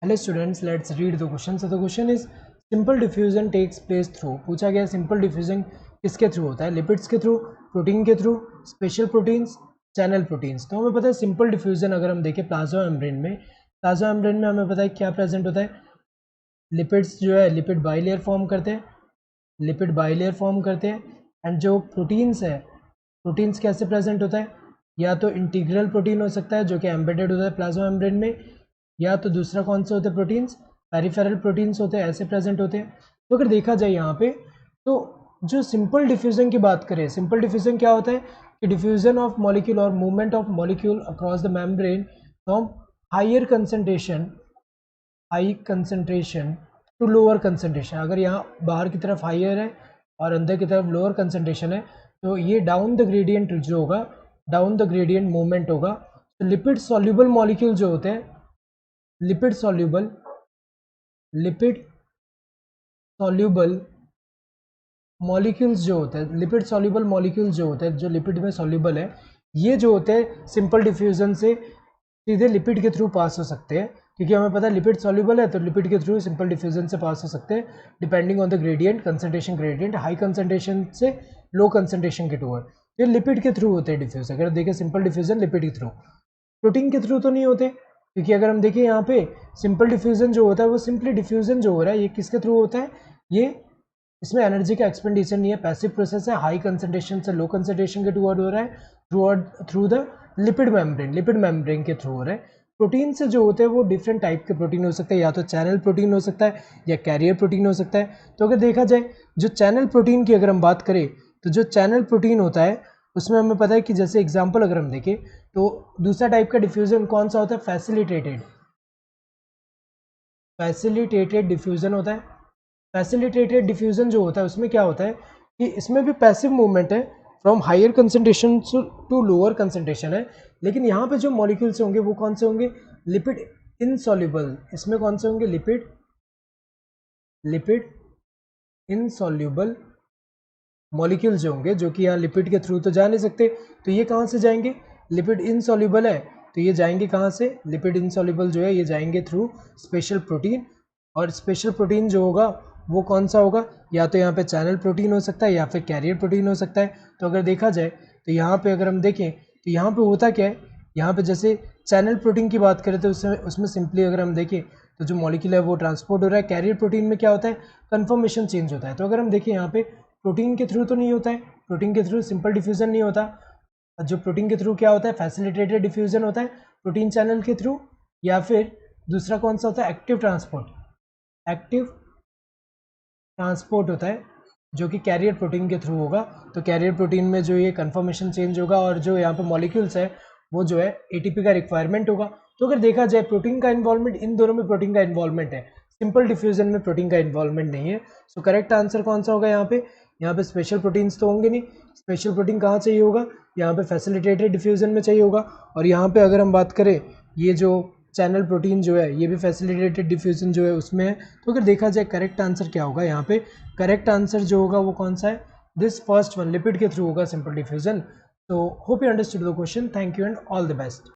Hello students, let's read the question. So the question is simple diffusion takes place through. पूछा गया simple diffusion किसके through होता है? Lipids के through, protein के through, special proteins, channel proteins. तो हमें पता है सिंपल डिफ्यूजन अगर हम देखें प्लाज्मा मेम्ब्रेन में, प्लाज्मा मेम्ब्रेन में हमें पता है क्या प्रेजेंट होता है. लिपिड्स जो है लिपिड बाइलेयर फॉर्म करते हैं, लिपिड बाइलेयर फॉर्म करते हैं. एंड जो प्रोटीन्स है, प्रोटीन्स कैसे प्रेजेंट होता है? या तो इंटीग्रल प्रोटीन हो सकता है जो कि एम्बेडेड होता है प्लाज्मा मेम्ब्रेन में, या तो दूसरा कौन से होते हैं प्रोटीन्स, पेरिफेरल प्रोटीन्स होते हैं, ऐसे प्रेजेंट होते हैं. तो अगर देखा जाए यहाँ पे तो जो सिंपल डिफ्यूजन की बात करें, सिंपल डिफ्यूजन क्या होता है कि डिफ्यूजन ऑफ मॉलिक्यूल और movement of molecule across the membrane from higher concentration, high concentration to lower concentration. अगर यहाँ बाहर की तरफ हायर है और अंदर की तरफ लोअर कंसंट्रेशन है तो ये डाउन द ग्रेडियंट जो होगा, डाउन द ग्रेडियंट मूवमेंट होगा. तो लिपिड सॉल्युबल मॉलिक्यूल जो होते हैं, लिपिड सॉल्युबल मॉलिक्यूल्स जो होते हैं, लिपिड सॉल्युबल मॉलिक्यूल्स जो होते हैं, जो लिपिड में सॉल्युबल है, ये जो होते हैं सिंपल डिफ्यूजन से सीधे लिपिड के थ्रू पास हो सकते हैं. क्योंकि हमें पता है लिपिड सॉल्युबल है तो लिपिड के थ्रू सिंपल डिफ्यूजन से पास हो सकते हैं depending on the gradient, concentration gradient, high concentration से लो कंसंट्रेशन के टूवर्ड. ये लिपिड के थ्रू होते हैं डिफ्यूज. अगर देखें सिंपल डिफ्यूजन लिपिड के थ्रू, प्रोटीन के थ्रू तो नहीं होते. क्योंकि अगर हम देखिए यहाँ पे सिंपल डिफ्यूजन जो होता है वो सिंपली डिफ्यूजन जो हो रहा है ये किसके थ्रू होता है, ये इसमें एनर्जी का एक्सपेंडिचर नहीं है, पैसिव प्रोसेस है, हाई कंसंट्रेशन से लो कंसंट्रेशन के टूवर्ड हो रहा है थ्रू द लिपिड मेम्ब्रेन के थ्रू हो रहा है. प्रोटीन से जो होते हैं वो डिफरेंट टाइप के प्रोटीन हो सकते हैं, या तो चैनल प्रोटीन हो सकता है या कैरियर प्रोटीन हो सकता है. तो अगर देखा जाए जो चैनल प्रोटीन की अगर हम बात करें तो जो चैनल प्रोटीन होता है उसमें हमें पता है कि जैसे एग्जाम्पल अगर हम देखें तो दूसरा टाइप का डिफ्यूजन कौन सा होता है? फैसिलिटेटेड डिफ्यूजन होता है. फैसिलिटेटेड डिफ्यूजन जो होता है उसमें क्या होता है कि इसमें भी पैसिव मूवमेंट है, from higher concentration to lower concentration है. लेकिन यहाँ पे जो मॉलिक्यूल्स होंगे वो कौन से होंगे? Lipid insoluble. इसमें कौन से होंगे? लिपिड इनसॉल्युबल मॉलिक्यूल्स जो होंगे, जो कि यहाँ लिपिड के थ्रू तो जा नहीं सकते, तो ये कहाँ से जाएंगे? लिपिड इनसॉल्युबल है तो ये जाएंगे कहाँ से? लिपिड इनसॉल्युबल जो है ये जाएंगे थ्रू स्पेशल प्रोटीन. और स्पेशल प्रोटीन जो होगा वो कौन सा होगा? या तो यहाँ पे चैनल प्रोटीन हो सकता है या फिर कैरियर प्रोटीन हो सकता है. तो अगर देखा जाए तो यहाँ पे अगर हम देखें तो यहाँ पे होता क्या है, यहाँ पे जैसे चैनल प्रोटीन की बात करें तो उसमें सिंपली अगर हम देखें तो जो मॉलिक्यूल है वो ट्रांसपोर्ट हो रहा है. कैरियर प्रोटीन में क्या होता है? कन्फर्मेशन चेंज होता है. तो अगर हम देखें यहाँ पे प्रोटीन के थ्रू तो नहीं होता है, प्रोटीन के थ्रू सिंपल डिफ्यूजन नहीं होता. जो प्रोटीन के थ्रू क्या होता है? फैसिलिटेटेड डिफ्यूजन होता है प्रोटीन चैनल के थ्रू. या फिर दूसरा कौन सा होता है? एक्टिव ट्रांसपोर्ट होता है जो कि कैरियर प्रोटीन के थ्रू होगा. तो कैरियर प्रोटीन में जो ये कन्फर्मेशन चेंज होगा और जो यहाँ पे मॉलिक्यूल्स है वो जो है एटीपी का रिक्वायरमेंट होगा. तो अगर देखा जाए प्रोटीन का इन्वॉल्वमेंट, इन दोनों में प्रोटीन का इन्वॉल्वमेंट है, सिंपल डिफ्यूजन में प्रोटीन का इन्वॉल्वमेंट नहीं है. सो करेक्ट आंसर कौन सा होगा? यहाँ पे स्पेशल प्रोटीन्स तो होंगे नहीं. स्पेशल प्रोटीन कहाँ चाहिए होगा? यहाँ पे फैसिलिटेटेड डिफ्यूजन में चाहिए होगा. और यहाँ पे अगर हम बात करें ये जो चैनल प्रोटीन जो है ये भी फैसिलिटेटेड डिफ्यूजन जो है उसमें है. तो अगर देखा जाए करेक्ट आंसर क्या होगा यहाँ पे? करेक्ट आंसर जो होगा वो कौन सा है? दिस फर्स्ट वन, लिपिड के थ्रू होगा सिंपल डिफ्यूजन. तो hope you understood the question. Thank you and all the best.